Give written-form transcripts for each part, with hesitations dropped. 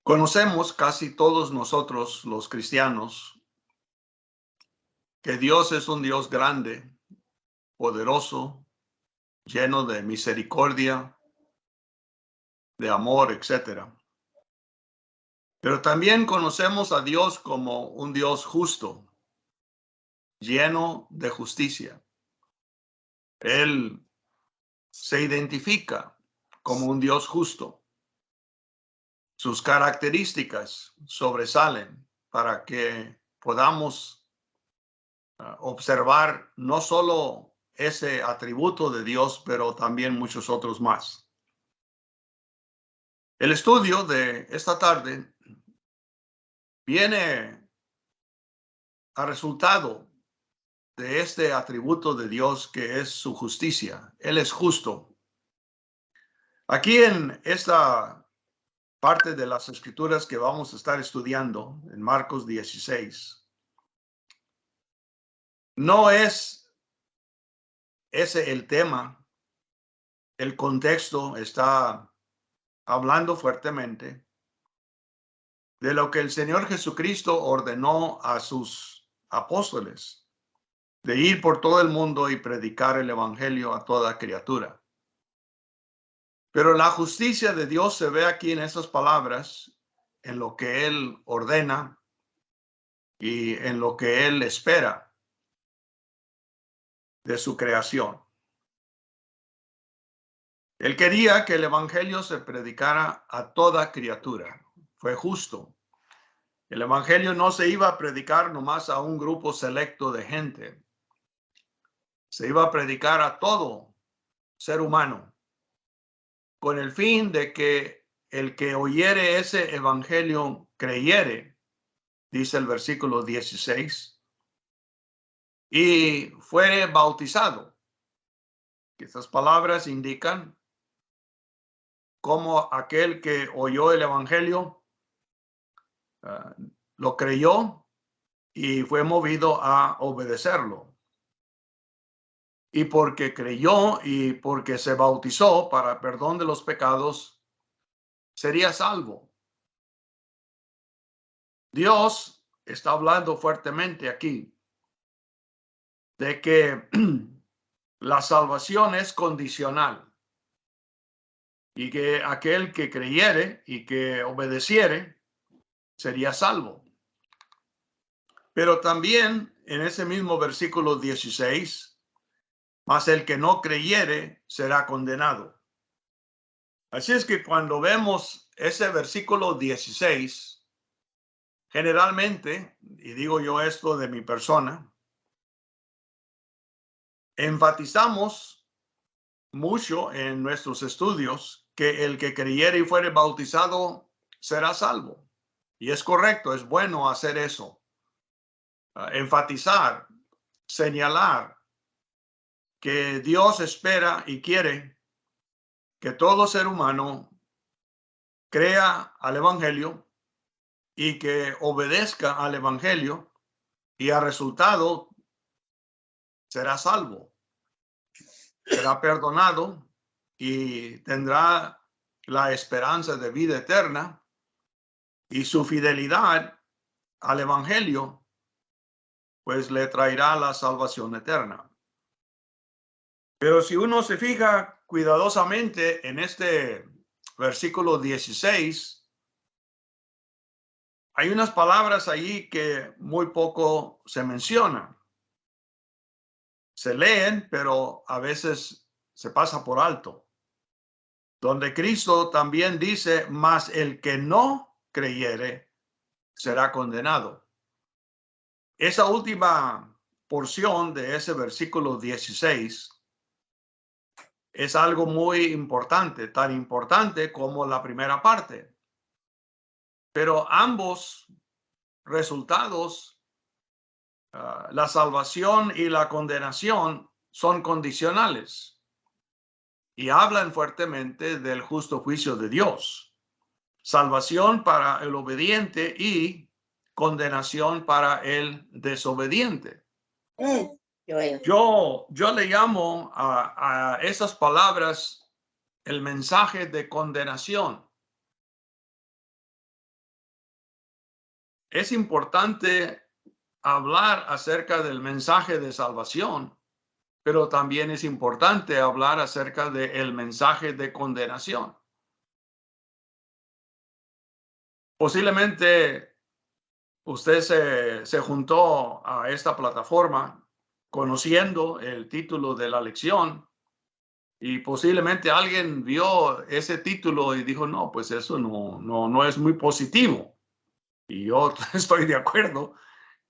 Conocemos casi todos nosotros, los cristianos, que Dios es un Dios grande, poderoso, lleno de misericordia, de amor, etcétera. Pero también conocemos a Dios como un Dios justo, lleno de justicia. Él se identifica como un Dios justo. Sus características sobresalen para que podamos observar no solo ese atributo de Dios, pero también muchos otros más. El estudio de esta tarde viene a resultado de este atributo de Dios que es su justicia. Él es justo. Aquí en esta parte de las escrituras que vamos a estar estudiando, en Marcos 16, no es ese el tema. El contexto está hablando fuertemente de lo que el Señor Jesucristo ordenó a sus apóstoles, de ir por todo el mundo y predicar el evangelio a toda criatura. Pero la justicia de Dios se ve aquí en esas palabras, en lo que Él ordena y en lo que Él espera de su creación. Él quería que el evangelio se predicara a toda criatura. Fue justo. El evangelio no se iba a predicar nomás a un grupo selecto de gente. Se iba a predicar a todo ser humano, con el fin de que el que oyere ese evangelio creyere, dice el versículo 16, y fuere bautizado. Estas palabras indican cómo aquel que oyó el evangelio lo creyó y fue movido a obedecerlo. Y porque creyó y porque se bautizó para perdón de los pecados, sería salvo. Dios está hablando fuertemente aquí de que la salvación es condicional y que aquel que creyere y que obedeciere sería salvo. Pero también en ese mismo versículo 16, mas el que no creyere será condenado. Así es que cuando vemos ese versículo 16, generalmente, y digo yo esto de mi persona, enfatizamos mucho en nuestros estudios que el que creyere y fuere bautizado será salvo. Y es correcto, es bueno hacer eso. Enfatizar, señalar que Dios espera y quiere que todo ser humano crea al evangelio y que obedezca al evangelio y al resultado será salvo, será perdonado y tendrá la esperanza de vida eterna, y su fidelidad al evangelio pues le traerá la salvación eterna. Pero si uno se fija cuidadosamente en este versículo 16, hay unas palabras allí que muy poco se mencionan. Se leen, pero a veces se pasa por alto. Donde Cristo también dice, mas el que no creyere será condenado. Esa última porción de ese versículo 16 es algo muy importante, tan importante como la primera parte. Pero ambos resultados, la salvación y la condenación, son condicionales y hablan fuertemente del justo juicio de Dios. Salvación para el obediente y condenación para el desobediente. Yo le llamo a esas palabras el mensaje de condenación. es importante hablar acerca del mensaje de salvación, pero también es importante hablar acerca del mensaje de condenación. Posiblemente usted se juntó a esta plataforma conociendo el título de la lección y posiblemente alguien vio ese título y dijo, no, pues eso no es muy positivo. Y yo estoy de acuerdo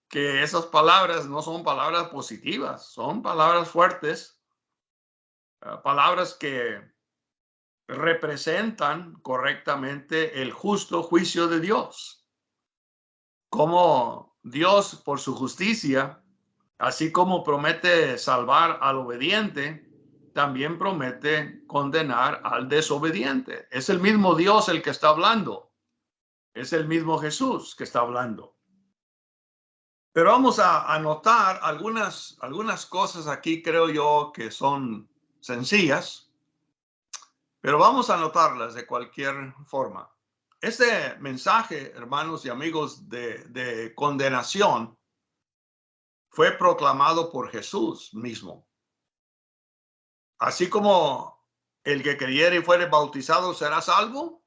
que esas palabras no son palabras positivas, son palabras fuertes, palabras que representan correctamente el justo juicio de Dios. Como Dios, por su justicia, así como promete salvar al obediente, también promete condenar al desobediente. Es el mismo Dios el que está hablando. Es el mismo Jesús que está hablando. Pero vamos a anotar algunas cosas aquí, creo yo, que son sencillas, pero vamos a anotarlas de cualquier forma. Este mensaje, hermanos y amigos, de condenación fue proclamado por Jesús mismo. Así como el que creyere y fuere bautizado será salvo,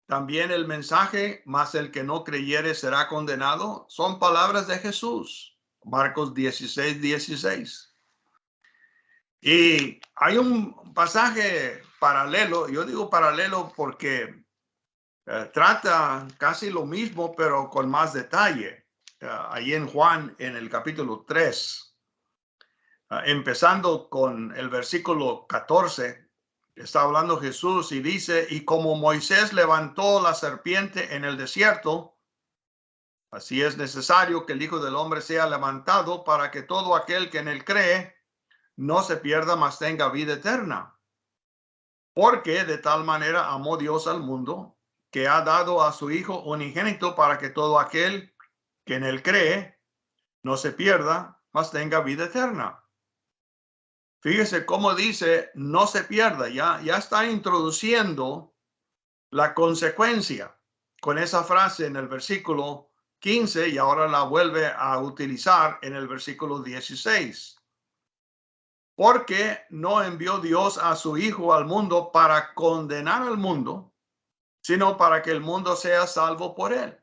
también el mensaje, más el que no creyere será condenado, son palabras de Jesús. Marcos 16:16. Y hay un pasaje paralelo, yo digo paralelo porque trata casi lo mismo, pero con más detalle. Ahí en Juan, en el capítulo 3, empezando con el versículo 14, está hablando Jesús y dice, y como Moisés levantó la serpiente en el desierto, así es necesario que el Hijo del Hombre sea levantado para que todo aquel que en él cree no se pierda, mas tenga vida eterna. Porque de tal manera amó Dios al mundo, que ha dado a su Hijo unigénito para que todo aquel que en él cree no se pierda, mas tenga vida eterna. Fíjese cómo dice no se pierda, ya está introduciendo la consecuencia con esa frase en el versículo 15 y ahora la vuelve a utilizar en el versículo 16. Porque no envió Dios a su Hijo al mundo para condenar al mundo, sino para que el mundo sea salvo por él.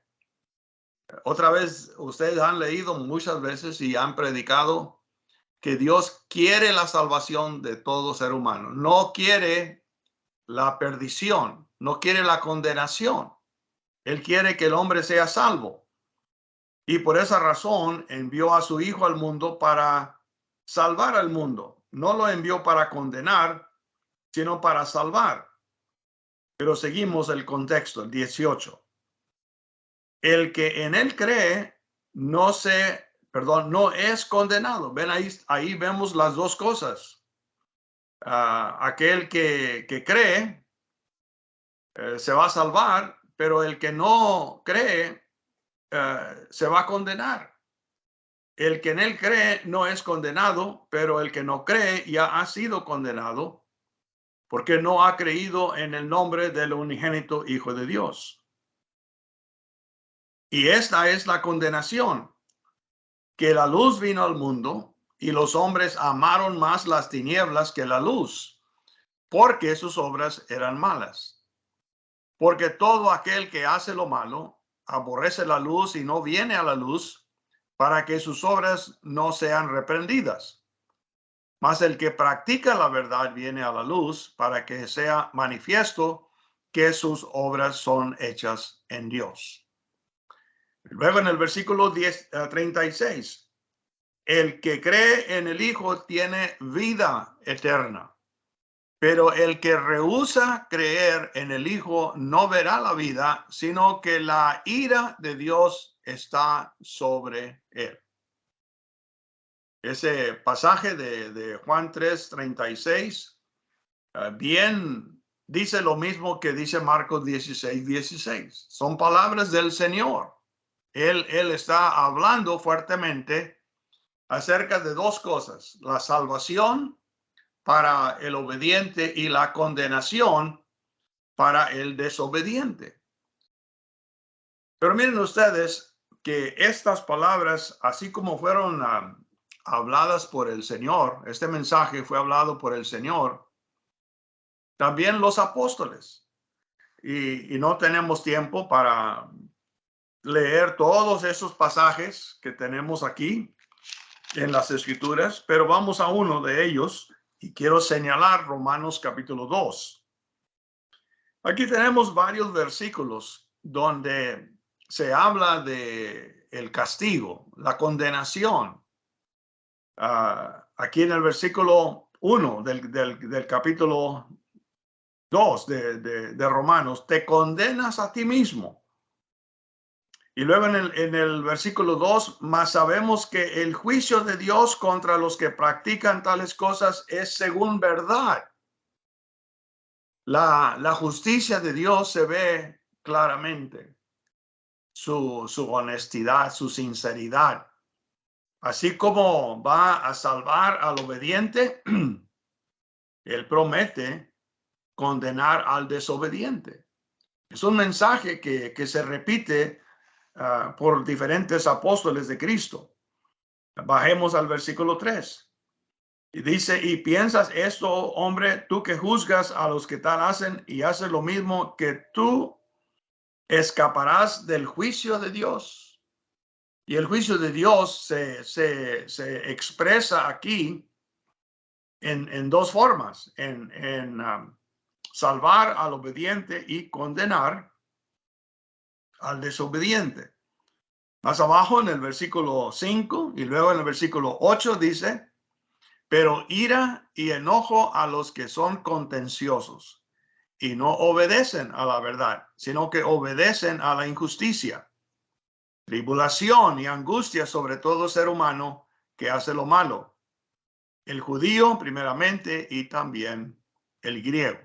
Otra vez, ustedes han leído muchas veces y han predicado que Dios quiere la salvación de todo ser humano. No quiere la perdición, no quiere la condenación. Él quiere que el hombre sea salvo. Y por esa razón envió a su Hijo al mundo para salvar al mundo. No lo envió para condenar, sino para salvar. Pero seguimos el contexto, el 18. El que en él cree no es condenado. Ven ahí vemos las dos cosas. Aquel que cree se va a salvar, pero el que no cree se va a condenar. El que en él cree no es condenado, pero el que no cree ya ha sido condenado porque no ha creído en el nombre del unigénito Hijo de Dios. Y esta es la condenación, que la luz vino al mundo y los hombres amaron más las tinieblas que la luz, porque sus obras eran malas. Porque todo aquel que hace lo malo aborrece la luz y no viene a la luz para que sus obras no sean reprendidas. Mas el que practica la verdad viene a la luz para que sea manifiesto que sus obras son hechas en Dios. Luego en el versículo 36, el que cree en el Hijo tiene vida eterna, pero el que rehúsa creer en el Hijo no verá la vida, sino que la ira de Dios está sobre él. Ese pasaje de Juan 3:36 bien dice lo mismo que dice Marcos 16:16. Son palabras del Señor. Él está hablando fuertemente acerca de dos cosas: la salvación para el obediente y la condenación para el desobediente. Pero miren ustedes, que estas palabras, así como fueron habladas por el Señor, este mensaje fue hablado por el Señor, también los apóstoles. Y no tenemos tiempo para leer todos esos pasajes que tenemos aquí en las Escrituras, pero vamos a uno de ellos y quiero señalar Romanos capítulo 2. Aquí tenemos varios versículos donde se habla de el castigo, la condenación. Aquí en el versículo 1 del capítulo 2 de Romanos, te condenas a ti mismo. Y luego en el versículo 2, mas sabemos que el juicio de Dios contra los que practican tales cosas es según verdad. La justicia de Dios se ve claramente, su honestidad, su sinceridad. Así como va a salvar al obediente, Él promete condenar al desobediente. Es un mensaje que se repite por diferentes apóstoles de Cristo. Bajemos al versículo 3. Y dice, y piensas esto, hombre, tú que juzgas a los que tal hacen y haces lo mismo, que tú escaparás del juicio de Dios. Y el juicio de Dios se expresa aquí en dos formas, en salvar al obediente y condenar al desobediente. Más abajo en el versículo 5 y luego en el versículo 8 dice, pero ira y enojo a los que son contenciosos y no obedecen a la verdad, sino que obedecen a la injusticia. Tribulación y angustia sobre todo ser humano que hace lo malo, el judío primeramente y también el griego.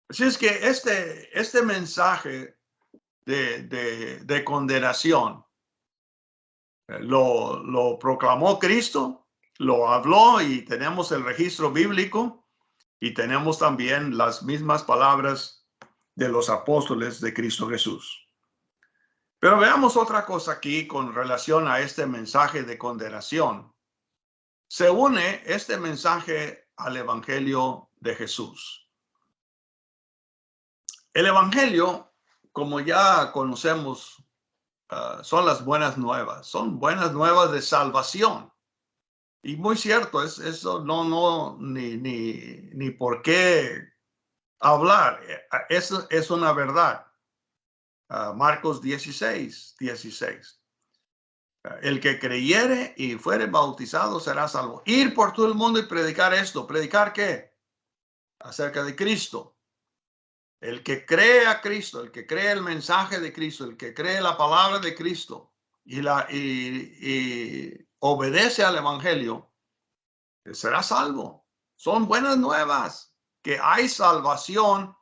Así es que este mensaje de condenación lo proclamó Cristo, lo habló y tenemos el registro bíblico y tenemos también las mismas palabras de los apóstoles de Cristo Jesús. Pero veamos otra cosa aquí con relación a este mensaje de condenación. Se une este mensaje al Evangelio de Jesús. El Evangelio, como ya conocemos, son las buenas nuevas, son buenas nuevas de salvación. Y muy cierto, eso ni por qué hablar. Eso es una verdad. Marcos 16:16. El que creyere y fuere bautizado será salvo. Ir por todo el mundo y predicar esto. ¿Predicar qué? Acerca de Cristo. El que cree a Cristo, el que cree el mensaje de Cristo, el que cree la palabra de Cristo y obedece al Evangelio, será salvo. Son buenas nuevas que hay salvación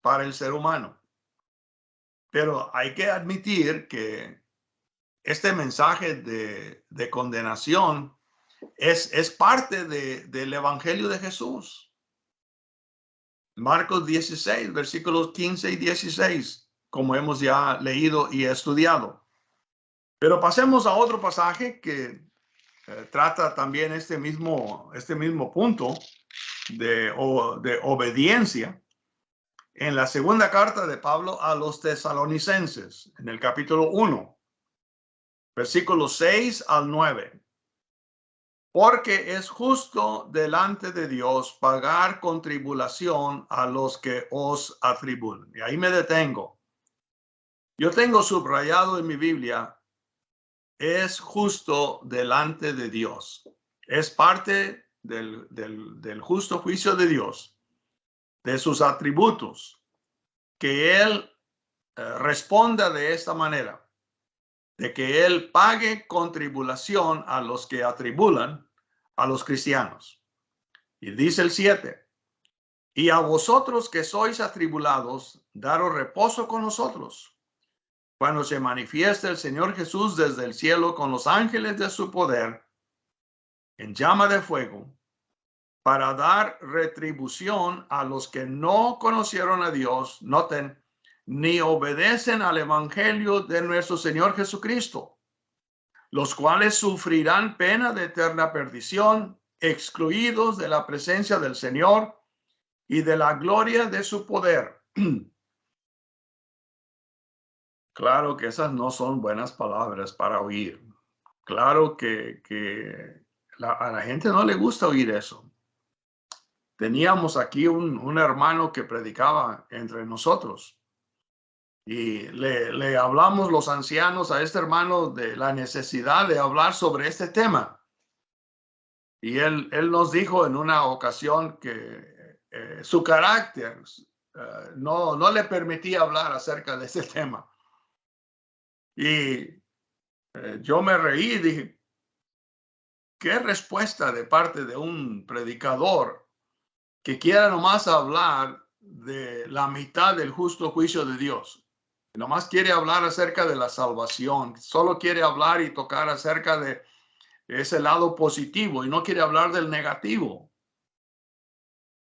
para el ser humano. Pero hay que admitir que este mensaje de condenación es parte del Evangelio de Jesús. Marcos 16, versículos 15 y 16, como hemos ya leído y estudiado. Pero pasemos a otro pasaje que trata también este mismo punto de obediencia. En la segunda carta de Pablo a los tesalonicenses, en el capítulo 1, versículos 6 al 9. Porque es justo delante de Dios pagar con tribulación a los que os atribulan. Y ahí me detengo. Yo tengo subrayado en mi Biblia, es justo delante de Dios. Es parte del justo juicio de Dios, de sus atributos, que Él responda de esta manera, de que Él pague con tribulación a los que atribulan a los cristianos. Y dice el 7, y a vosotros que sois atribulados, daros reposo con nosotros, cuando se manifieste el Señor Jesús desde el cielo con los ángeles de su poder, en llama de fuego, para dar retribución a los que no conocieron a Dios, noten, ni obedecen al evangelio de nuestro Señor Jesucristo, los cuales sufrirán pena de eterna perdición, excluidos de la presencia del Señor y de la gloria de su poder. Claro que esas no son buenas palabras para oír. Claro que a la gente no le gusta oír eso. Teníamos aquí un hermano que predicaba entre nosotros y le hablamos los ancianos a este hermano de la necesidad de hablar sobre este tema. Y él nos dijo en una ocasión que su carácter no le permitía hablar acerca de ese tema. Y yo me reí y dije, ¿qué respuesta de parte de un predicador que quiera nomás hablar de la mitad del justo juicio de Dios? Nomás quiere hablar acerca de la salvación, solo quiere hablar y tocar acerca de ese lado positivo y no quiere hablar del negativo.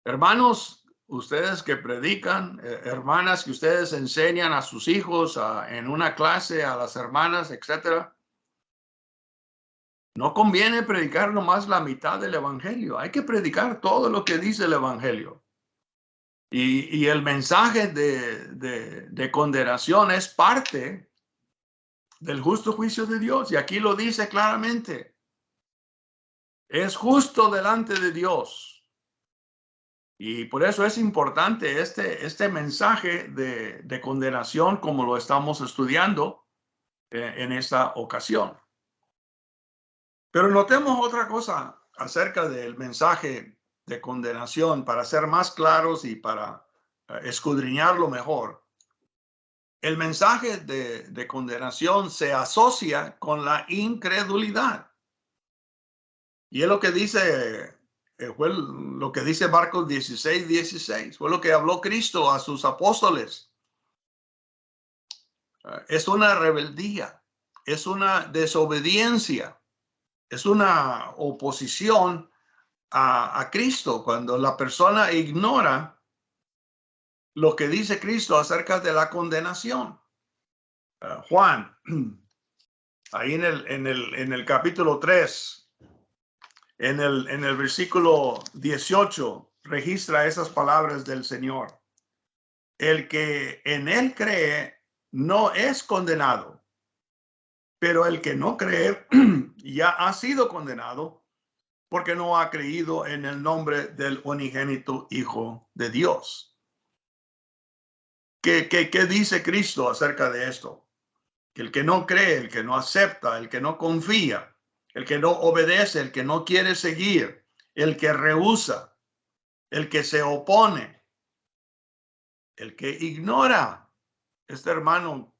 Hermanos, ustedes que predican, hermanas que ustedes enseñan a sus hijos en una clase, a las hermanas, etcétera, no conviene predicar nomás la mitad del evangelio. Hay que predicar todo lo que dice el evangelio. Y el mensaje de condenación es parte del justo juicio de Dios. Y aquí lo dice claramente. Es justo delante de Dios. Y por eso es importante este mensaje de condenación como lo estamos estudiando en esta ocasión. Pero notemos otra cosa acerca del mensaje de condenación para ser más claros y para escudriñarlo mejor. El mensaje de condenación se asocia con la incredulidad. Y es lo que dice, fue lo que dice Marcos 16:16. Fue lo que habló Cristo a sus apóstoles. Es una rebeldía, es una desobediencia, es una oposición a Cristo cuando la persona ignora lo que dice Cristo acerca de la condenación. Juan, ahí en el capítulo 3, en el versículo 18, registra esas palabras del Señor. El que en él cree no es condenado, pero el que no cree ya ha sido condenado porque no ha creído en el nombre del unigénito Hijo de Dios. ¿Qué dice Cristo acerca de esto? Que el que no cree, el que no acepta, el que no confía, el que no obedece, el que no quiere seguir, el que rehúsa, el que se opone, el que ignora. Este hermano,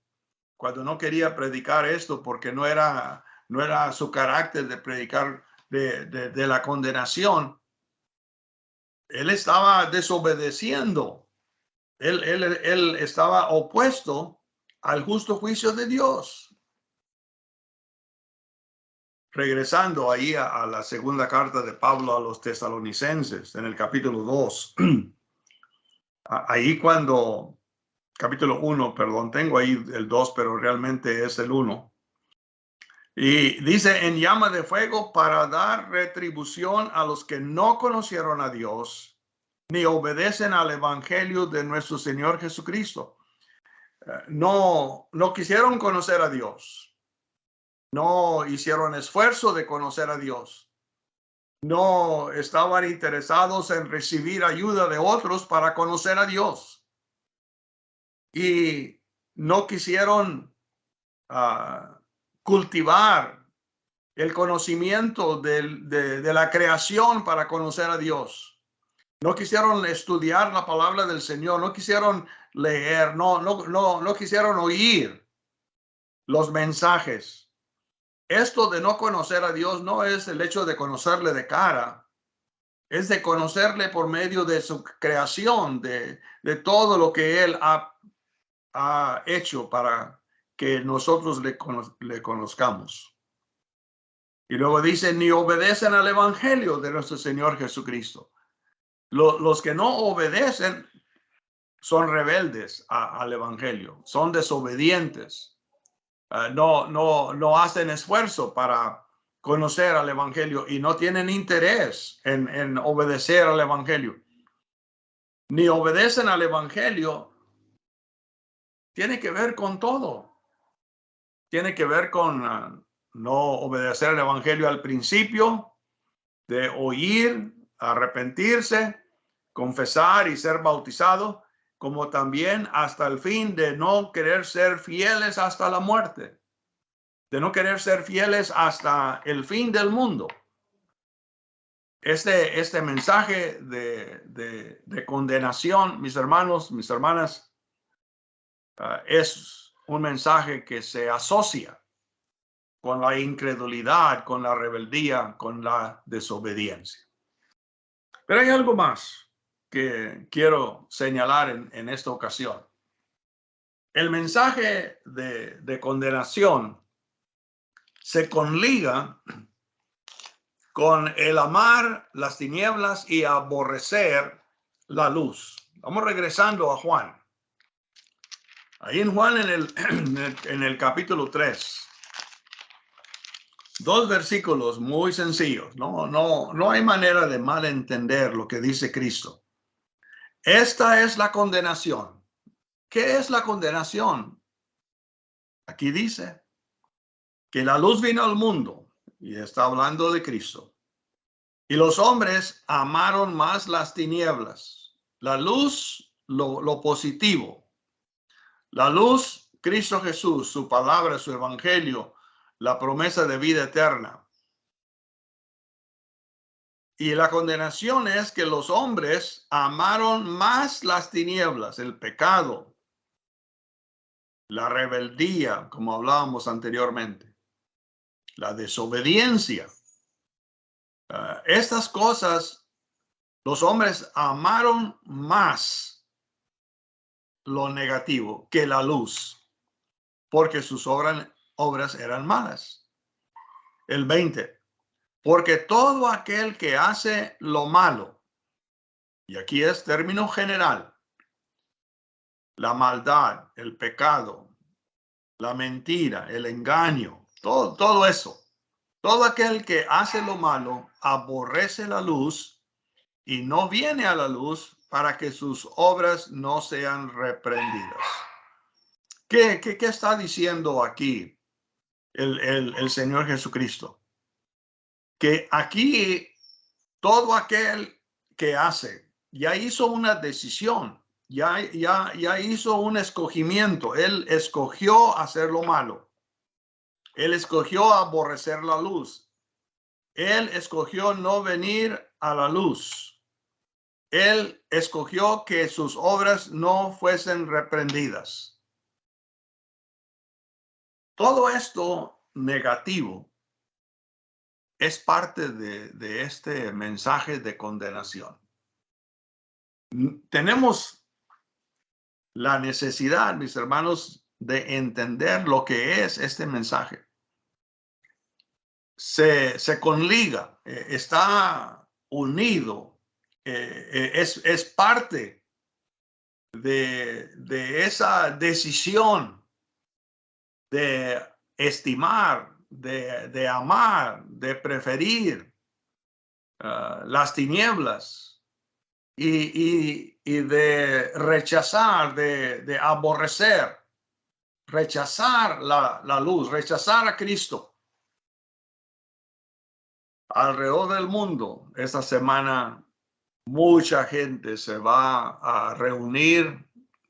cuando no quería predicar esto porque no era su carácter de predicar de la condenación, él estaba desobedeciendo. Él estaba opuesto al justo juicio de Dios. Regresando ahí a la segunda carta de Pablo a los tesalonicenses, en el capítulo 2. Ahí cuando, capítulo 1, perdón, tengo ahí el 2, pero realmente es el 1. Y dice, en llama de fuego para dar retribución a los que no conocieron a Dios, ni obedecen al evangelio de nuestro Señor Jesucristo. No quisieron conocer a Dios. No hicieron esfuerzo de conocer a Dios. No estaban interesados en recibir ayuda de otros para conocer a Dios. Y no quisieron cultivar el conocimiento de la creación para conocer a Dios. No quisieron estudiar la palabra del Señor, no quisieron leer, no quisieron oír los mensajes. Esto de no conocer a Dios no es el hecho de conocerle de cara, es de conocerle por medio de su creación, de todo lo que Él ha hecho para que nosotros le conozcamos. Y luego dice, ni obedecen al evangelio de nuestro Señor Jesucristo. Los que no obedecen son rebeldes al evangelio, son desobedientes, no hacen esfuerzo para conocer al evangelio y no tienen interés en obedecer al evangelio, ni obedecen al evangelio. Tiene que ver con todo. Tiene que ver con no obedecer al evangelio al principio, de oír, arrepentirse, confesar y ser bautizado, como también hasta el fin de no querer ser fieles hasta la muerte, de no querer ser fieles hasta el fin del mundo. Este mensaje de condenación, mis hermanos, mis hermanas, es un mensaje que se asocia con la incredulidad, con la rebeldía, con la desobediencia. Pero hay algo más que quiero señalar en esta ocasión. El mensaje de condenación se conliga con el amar las tinieblas y aborrecer la luz. Vamos regresando a Juan. Ahí en Juan en el capítulo 3. Dos versículos muy sencillos. No hay manera de malentender lo que dice Cristo. Esta es la condenación. ¿Qué es la condenación? Aquí dice que la luz vino al mundo y está hablando de Cristo. Y los hombres amaron más las tinieblas. La luz, lo positivo. La luz, Cristo Jesús, su palabra, su evangelio, la promesa de vida eterna. Y la condenación es que los hombres amaron más las tinieblas, el pecado, la rebeldía, como hablábamos anteriormente, la desobediencia. Estas cosas, los hombres amaron más lo negativo que la luz, porque sus obras eran malas. El 20. Porque todo aquel que hace lo malo, y aquí es término general, la maldad, el pecado, la mentira, el engaño, todo eso, todo aquel que hace lo malo aborrece la luz y no viene a la luz para que sus obras no sean reprendidas. ¿Qué está diciendo aquí el Señor Jesucristo? Que aquí todo aquel que hace ya hizo una decisión, ya hizo un escogimiento. Él escogió hacer lo malo. Él escogió aborrecer la luz. Él escogió no venir a la luz. Él escogió que sus obras no fuesen reprendidas. Todo esto negativo es parte de este mensaje de condenación. Tenemos la necesidad, mis hermanos, de entender lo que es este mensaje. Se conliga, está unido, es parte de esa decisión de estimar, de amar, de preferir las tinieblas y de rechazar, de aborrecer, rechazar la luz, rechazar a Cristo. Alrededor del mundo, esta semana, mucha gente se va a reunir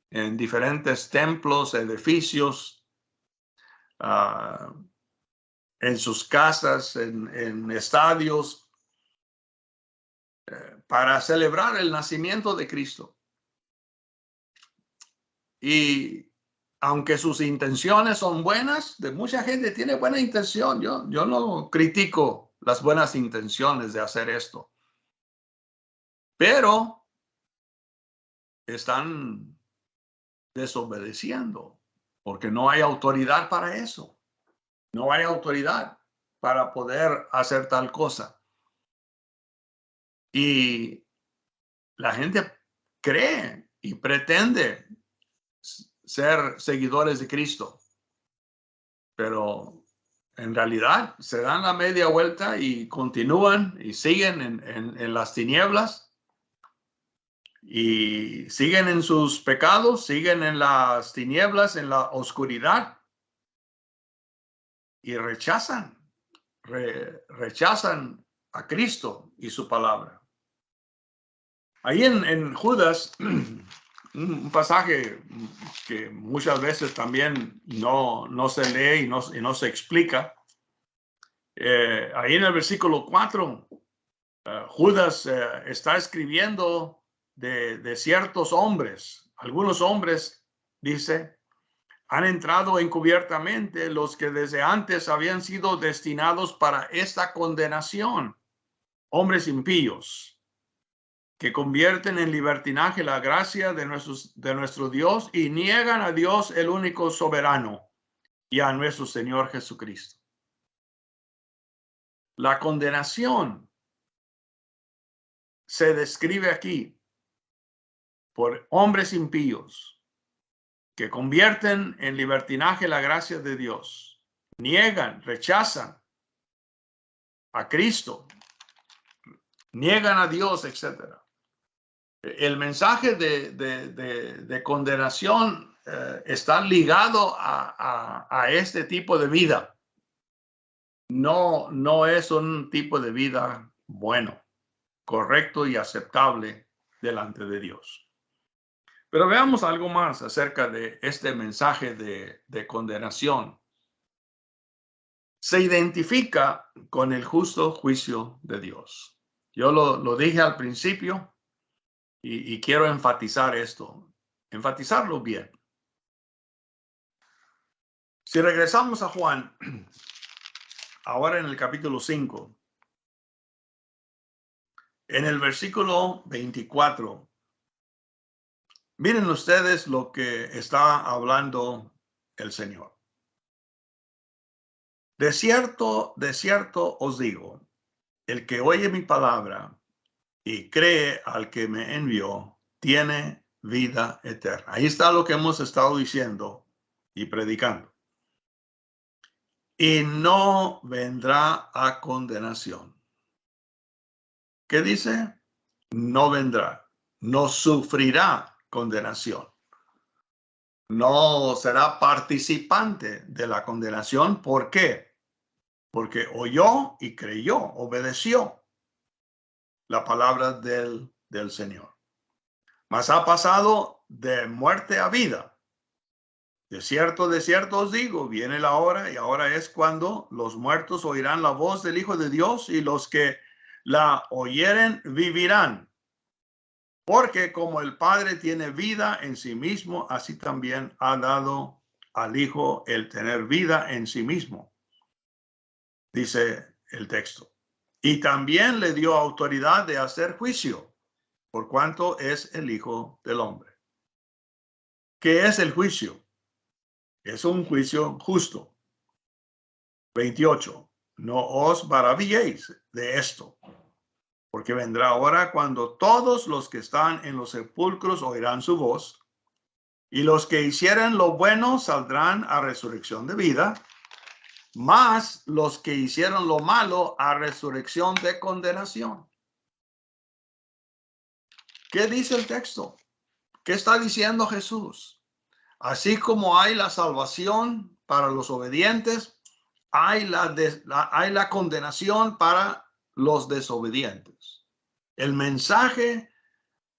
en diferentes templos, edificios, en sus casas, en estadios, para celebrar el nacimiento de Cristo. Y aunque sus intenciones son buenas, de mucha gente tiene buena intención. Yo no critico las buenas intenciones de hacer esto, pero están desobedeciendo porque no hay autoridad para eso. No hay autoridad para poder hacer tal cosa. Y la gente cree y pretende ser seguidores de Cristo, pero en realidad se dan la media vuelta y continúan y siguen en las tinieblas y siguen en sus pecados, siguen en las tinieblas, en la oscuridad y rechazan a Cristo y su palabra. Ahí en Judas, un pasaje que muchas veces también no se lee y no se explica. Ahí en el versículo 4, Judas está escribiendo de ciertos hombres. Algunos hombres, dice, han entrado encubiertamente los que desde antes habían sido destinados para esta condenación, hombres impíos, que convierten en libertinaje la gracia de nuestro Dios y niegan a Dios el único soberano y a nuestro Señor Jesucristo. La condenación se describe aquí por hombres impíos que convierten en libertinaje la gracia de Dios, niegan, rechazan a Cristo, niegan a Dios, etc. El mensaje de condenación está ligado a este tipo de vida. No es un tipo de vida bueno, correcto y aceptable delante de Dios. Pero veamos algo más acerca de este mensaje de condenación. Se identifica con el justo juicio de Dios. Yo lo dije al principio y quiero enfatizar esto, enfatizarlo bien. Si regresamos a Juan, ahora en el capítulo 5, en el versículo 24, miren ustedes lo que está hablando el Señor. De cierto os digo, el que oye mi palabra y cree al que me envió, tiene vida eterna. Ahí está lo que hemos estado diciendo y predicando. Y no vendrá a condenación. ¿Qué dice? No vendrá, no sufrirá condenación. No será participante de la condenación. ¿Por qué? Porque oyó y creyó, obedeció la palabra del Señor. Mas ha pasado de muerte a vida. De cierto os digo, viene la hora y ahora es cuando los muertos oirán la voz del Hijo de Dios y los que la oyeren vivirán. Porque como el Padre tiene vida en sí mismo, así también ha dado al Hijo el tener vida en sí mismo, dice el texto. Y también le dio autoridad de hacer juicio, por cuanto es el Hijo del Hombre. ¿Qué es el juicio? Es un juicio justo. 28. No os maravilléis de esto, porque vendrá hora cuando todos los que están en los sepulcros oirán su voz, y los que hicieren lo bueno saldrán a resurrección de vida, mas los que hicieron lo malo a resurrección de condenación. ¿Qué dice el texto? ¿Qué está diciendo Jesús? Así como hay la salvación para los obedientes, hay la condenación para los desobedientes. El mensaje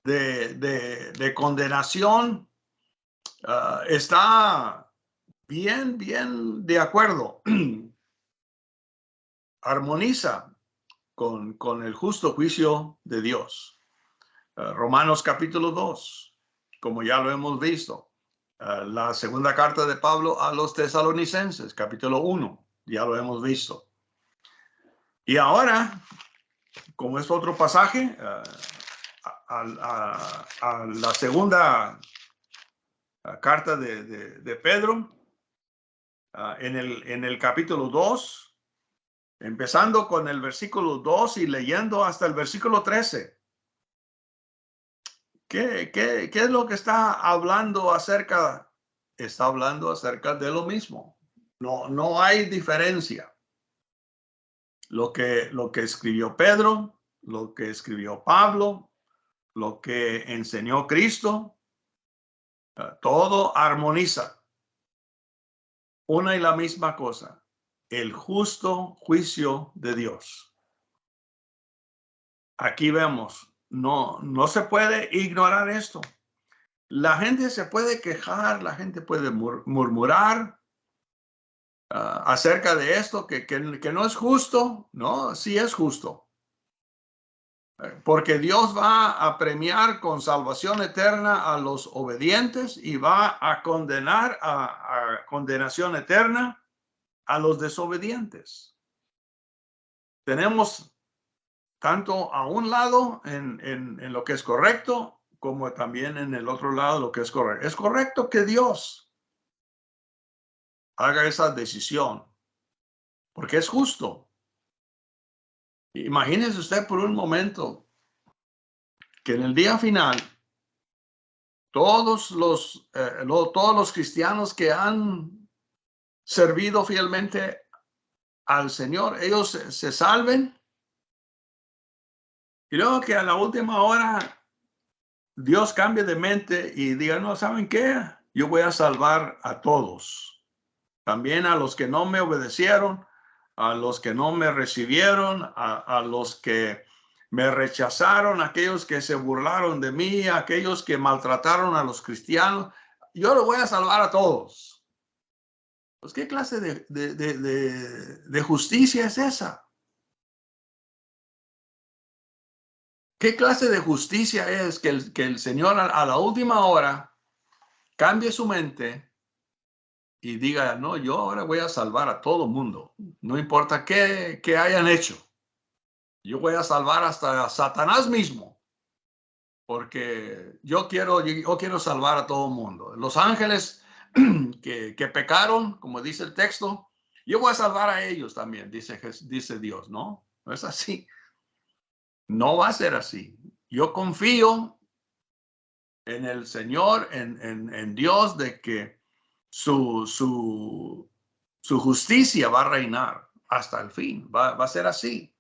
de condenación está bien de acuerdo. Armoniza con el justo juicio de Dios. Romanos capítulo 2, como ya lo hemos visto. La segunda carta de Pablo a los tesalonicenses, capítulo 1, ya lo hemos visto. Y ahora, como es otro pasaje, a la segunda carta de Pedro, en el capítulo 2, empezando con el versículo 2 y leyendo hasta el versículo 13. ¿Qué es lo que está hablando acerca? Está hablando acerca de lo mismo. No hay diferencia. Lo que escribió Pedro, lo que escribió Pablo, lo que enseñó Cristo, todo armoniza. Una y la misma cosa, el justo juicio de Dios. Aquí vemos, no se puede ignorar esto. La gente se puede quejar, la gente puede murmurar acerca de esto, que no es justo. No, sí es justo. Porque Dios va a premiar con salvación eterna a los obedientes y va a condenar a condenación eterna a los desobedientes. Tenemos tanto a un lado en lo que es correcto, como también en el otro lado lo que es correcto. Es correcto que Dios haga esa decisión, porque es justo. Imagínese usted por un momento que en el día final, todos los cristianos que han servido fielmente al Señor, ellos se salven, y luego que a la última hora Dios cambie de mente y diga, no, ¿saben qué? Yo voy a salvar a todos, también a los que no me obedecieron, a los que no me recibieron, a los que me rechazaron, a aquellos que se burlaron de mí, a aquellos que maltrataron a los cristianos. Yo los voy a salvar a todos. Pues, ¿qué clase de justicia es esa? ¿Qué clase de justicia es que el Señor a la última hora cambie su mente y diga, no, yo ahora voy a salvar a todo mundo, no importa qué hayan hecho? Yo voy a salvar hasta a Satanás mismo, porque yo quiero salvar a todo mundo. Los ángeles que pecaron, como dice el texto, yo voy a salvar a ellos también, dice Dios, ¿no? No es así. No va a ser así. Yo confío en el Señor, en Dios, de que su justicia va a reinar hasta el fin. Va a ser así.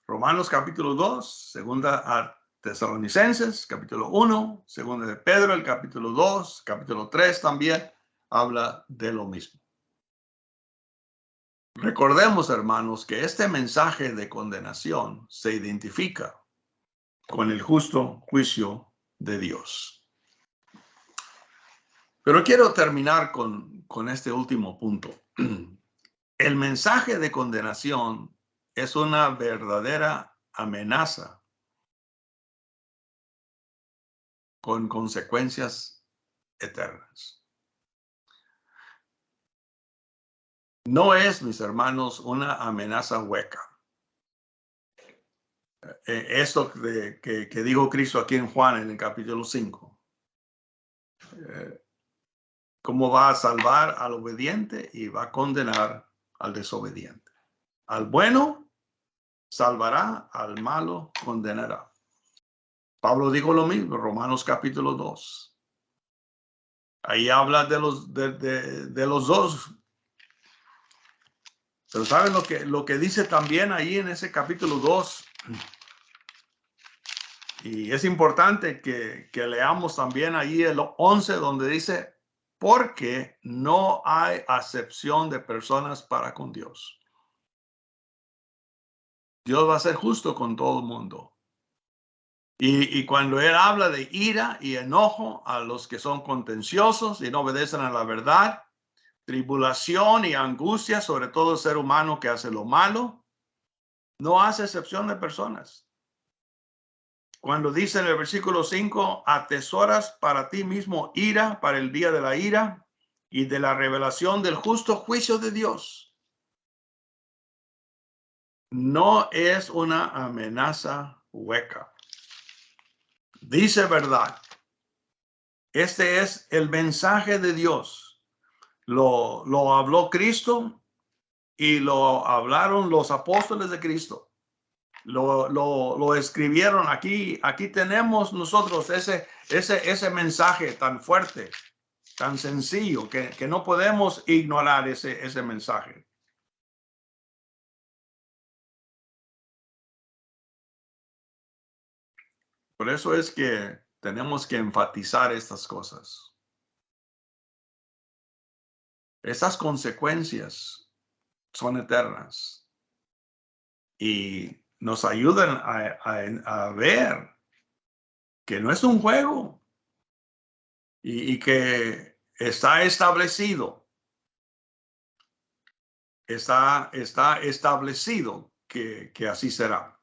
Romanos capítulo 2, segunda a Tesalonicenses, capítulo 1, segunda de Pedro, el capítulo 2, capítulo 3 también habla de lo mismo. Recordemos, hermanos, que este mensaje de condenación se identifica con el justo juicio de Dios. Pero quiero terminar con este último punto. El mensaje de condenación es una verdadera amenaza con consecuencias eternas. No es, mis hermanos, una amenaza hueca. Esto que dijo Cristo aquí en Juan en el capítulo 5. ¿Cómo va a salvar al obediente y va a condenar al desobediente? Al bueno salvará, al malo condenará. Pablo dijo lo mismo, Romanos capítulo 2. Ahí habla de los dos. Pero ¿saben lo que dice también ahí en ese capítulo 2? Y es importante que leamos también ahí el 11, donde dice, porque no hay acepción de personas para con Dios. Dios va a ser justo con todo el mundo. Y cuando él habla de ira y enojo a los que son contenciosos y no obedecen a la verdad, tribulación y angustia sobre todo el ser humano que hace lo malo, no hace excepción de personas. Cuando dice en el versículo 5, atesoras para ti mismo ira para el día de la ira y de la revelación del justo juicio de Dios. No es una amenaza hueca. Dice verdad. Este es el mensaje de Dios. Lo habló Cristo y lo hablaron los apóstoles de Cristo. lo escribieron aquí. Aquí tenemos nosotros ese mensaje tan fuerte, tan sencillo, que no podemos ignorar ese mensaje. Por eso es que tenemos que enfatizar estas cosas. Estas consecuencias son eternas y nos ayudan a ver que no es un juego y que está establecido. Está establecido que así será.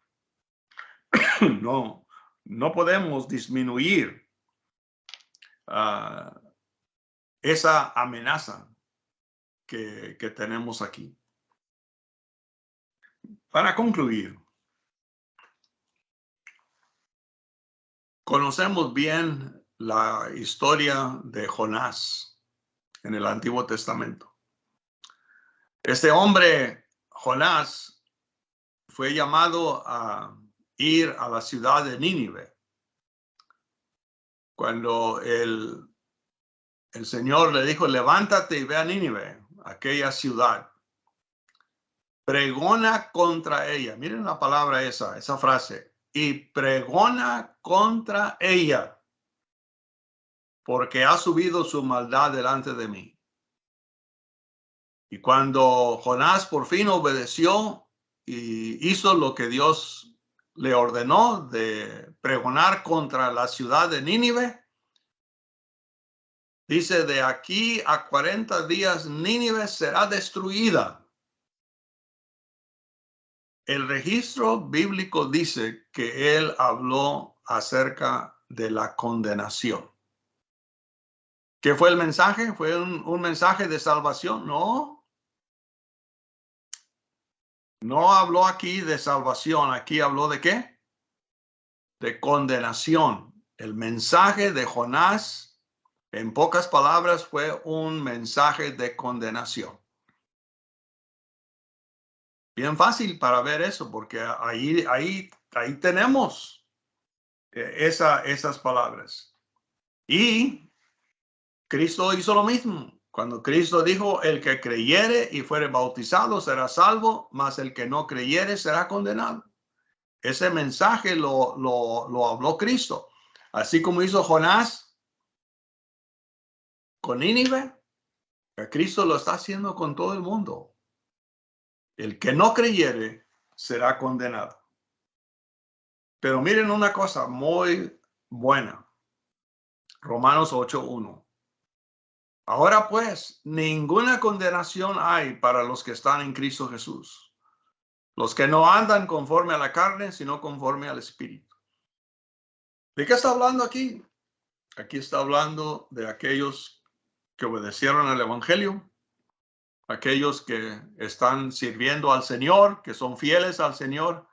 No podemos disminuir esa amenaza que tenemos aquí. Para concluir, conocemos bien la historia de Jonás en el Antiguo Testamento. Este hombre, Jonás, fue llamado a ir a la ciudad de Nínive. Cuando el Señor le dijo, levántate y ve a Nínive, aquella ciudad. Pregona contra ella. Miren la palabra esa frase. Y pregona contra ella, porque ha subido su maldad delante de mí. Y cuando Jonás por fin obedeció y hizo lo que Dios le ordenó de pregonar contra la ciudad de Nínive, dice, de aquí a 40 días Nínive será destruida. El registro bíblico dice que él habló acerca de la condenación. ¿Qué fue el mensaje? ¿Fue un mensaje de salvación? No. No habló aquí de salvación. Aquí habló de ¿qué? De condenación. El mensaje de Jonás, en pocas palabras, fue un mensaje de condenación. Bien fácil para ver eso, porque ahí tenemos esas palabras. Y Cristo hizo lo mismo. Cuando Cristo dijo, el que creyere y fuere bautizado será salvo, mas el que no creyere será condenado. Ese mensaje lo habló Cristo. Así como hizo Jonás con Nínive, Cristo lo está haciendo con todo el mundo. El que no creyere será condenado. Pero miren una cosa muy buena. Romanos 8:1. Ahora pues, ninguna condenación hay para los que están en Cristo Jesús. Los que no andan conforme a la carne, sino conforme al Espíritu. ¿De qué está hablando aquí? Aquí está hablando de aquellos que obedecieron al Evangelio, aquellos que están sirviendo al Señor, que son fieles al Señor.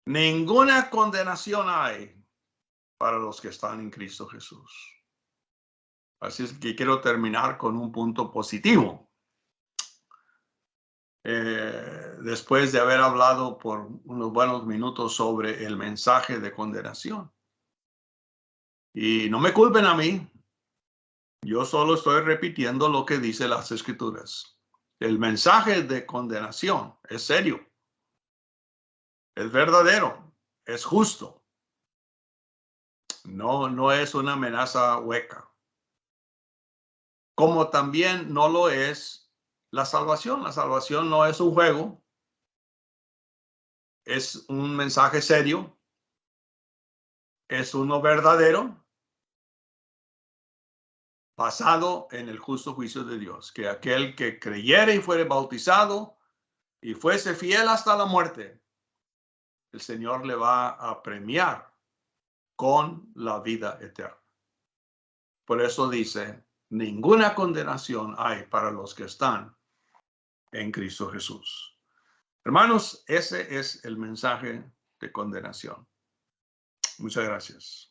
Ninguna condenación hay para los que están en Cristo Jesús. Así es que quiero terminar con un punto positivo. Después de haber hablado por unos buenos minutos sobre el mensaje de condenación. Y no me culpen a mí. Yo solo estoy repitiendo lo que dice las Escrituras. El mensaje de condenación es serio, es verdadero, es justo. No es una amenaza hueca. Como también no lo es la salvación. La salvación no es un juego. Es un mensaje serio. Es uno verdadero, basado en el justo juicio de Dios. Que aquel que creyere y fuere bautizado y fuese fiel hasta la muerte, el Señor le va a premiar con la vida eterna. Por eso dice, ninguna condenación hay para los que están en Cristo Jesús. Hermanos, ese es el mensaje de condenación. Muchas gracias.